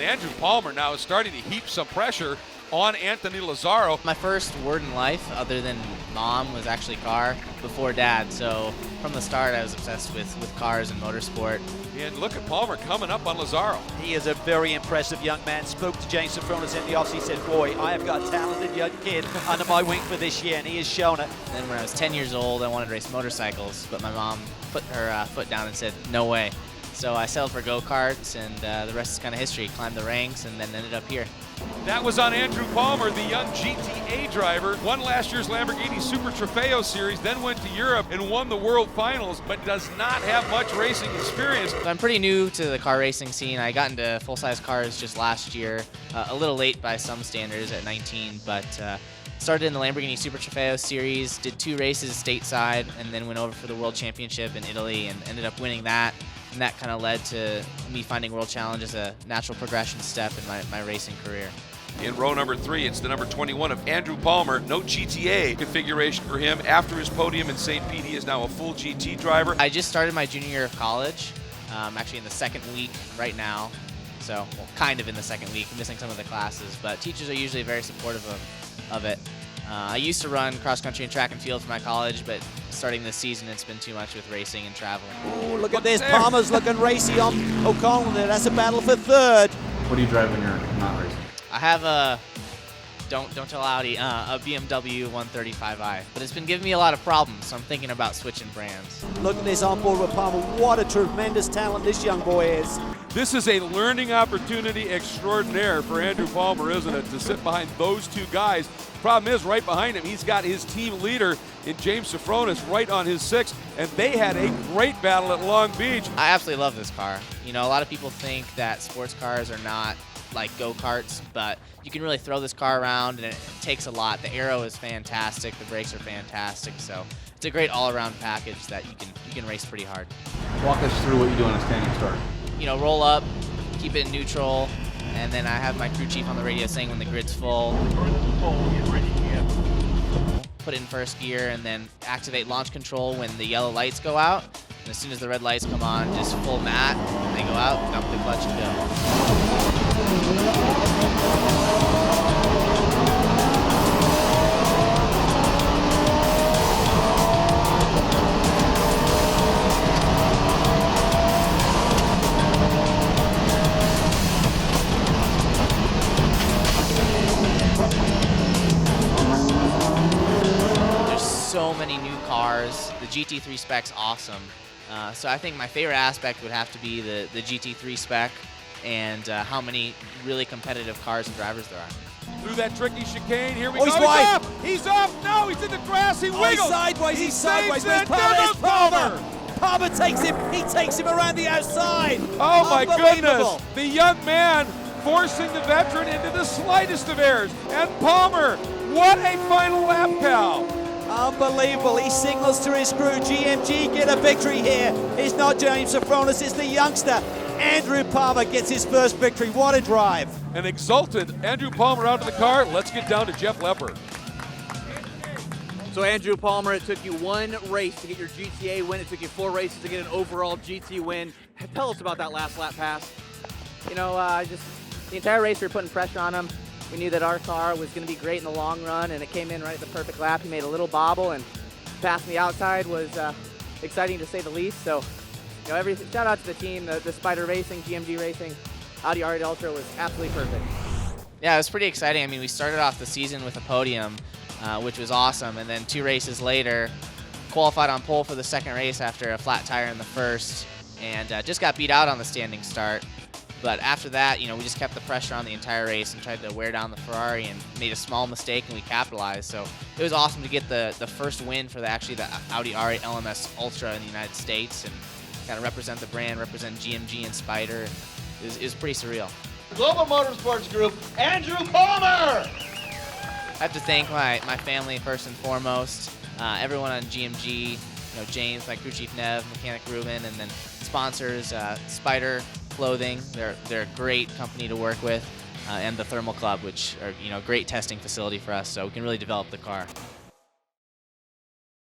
Andrew Palmer now is starting to heap some pressure on Anthony Lazzaro. My first word in life, other than mom, was actually car before dad. So from the start, I was obsessed with cars and motorsport. And look at Palmer coming up on Lazzaro. He is a very impressive young man. Spoke to James Sofronis in the office. He said, boy, I have got a talented young kid under my wing for this year, and he has shown it. Then when I was 10 years old, I wanted to race motorcycles, but my mom put her foot down and said, no way. So I settled for go-karts, and the rest is kind of history. Climbed the ranks and then ended up here. That was on Andrew Palmer, the young GTA driver. Won last year's Lamborghini Super Trofeo Series, then went to Europe and won the World Finals, but does not have much racing experience. So I'm pretty new to the car racing scene. I got into full-size cars just last year, a little late by some standards at 19, but started in the Lamborghini Super Trofeo Series, did 2 races stateside, and then went over for the World Championship in Italy and ended up winning that. And that kind of led to me finding World Challenge as a natural progression step in my racing career. In row number 3, it's the number 21 of Andrew Palmer. No GTA configuration for him. After his podium in St. Pete, he is now a full GT driver. I just started my junior year of college, actually in the second week right now. So, well, kind of in the second week, missing some of the classes, but teachers are usually very supportive of it. I used to run cross country and track and field for my college, but starting this season, it's been too much with racing and traveling. Oh, look at this. Palmer's looking racy on O'Connell there. That's a battle for third. What do you drive when you're not racing? I have a, don't tell Audi, a BMW 135i, but it's been giving me a lot of problems, so I'm thinking about switching brands. Look at this on board with Palmer. What a tremendous talent this young boy is. This is a learning opportunity extraordinaire for Andrew Palmer, isn't it, to sit behind those 2 guys. Problem is, right behind him, he's got his team leader in James Sofronis right on his 6, and they had a great battle at Long Beach. I absolutely love this car. You know, a lot of people think that sports cars are not like go-karts, but you can really throw this car around, and it takes a lot. The aero is fantastic, the brakes are fantastic, so it's a great all-around package that you can race pretty hard. Walk us through what you do on a standing start. You know, roll up, keep it in neutral, and then I have my crew chief on the radio saying when the grid's full. Put it in first gear and then activate launch control when the yellow lights go out. And as soon as the red lights come on, just full mat, and they go out, dump the clutch and so many new cars. The GT3 spec's awesome. So I think my favorite aspect would have to be the GT3 spec and how many really competitive cars and drivers there are. Through that tricky chicane, here we go. He's wide. He's up. No, he's in the grass. He wiggles. He's sideways. He's sideways. saves it. Palmer. There goes Palmer. Palmer takes him. He takes him around the outside. Oh my Unbelievable. goodness. The young man forcing the veteran into the slightest of errors. And Palmer, what a final lap, Cal. Unbelievable. He signals to his crew, GMG get a victory here. It's not James Sofronis, it's the youngster. Andrew Palmer gets his first victory. What a drive. An exultant Andrew Palmer out of the car. Let's get down to Jeff Lepper. So Andrew Palmer, it took you 1 race to get your GTA win. It took you 4 races to get an overall GT win. Tell us about that last lap pass. You know, just the entire race we were putting pressure on him. We knew that our car was going to be great in the long run, and it came in right at the perfect lap. He made a little bobble, and passing the outside was exciting to say the least. So, you know, shout out to the team, the Spider Racing, GMG Racing, Audi R8 Ultra was absolutely perfect. Yeah, it was pretty exciting. I mean, we started off the season with a podium, which was awesome, and then 2 races later, qualified on pole for the second race after a flat tire in the first, and just got beat out on the standing start. But after that, you know, we just kept the pressure on the entire race and tried to wear down the Ferrari and made a small mistake and we capitalized. So it was awesome to get the first win for the Audi R8 LMS Ultra in the United States and kind of represent the brand, represent GMG and Spider. It was pretty surreal. Global Motorsports Group, Andrew Palmer! I have to thank my family first and foremost, everyone on GMG, you know, James, my crew chief Nev, mechanic Ruben, and then sponsors, Spider Clothing. They're a great company to work with, and the Thermal Club, which are, you know, great testing facility for us, so we can really develop the car.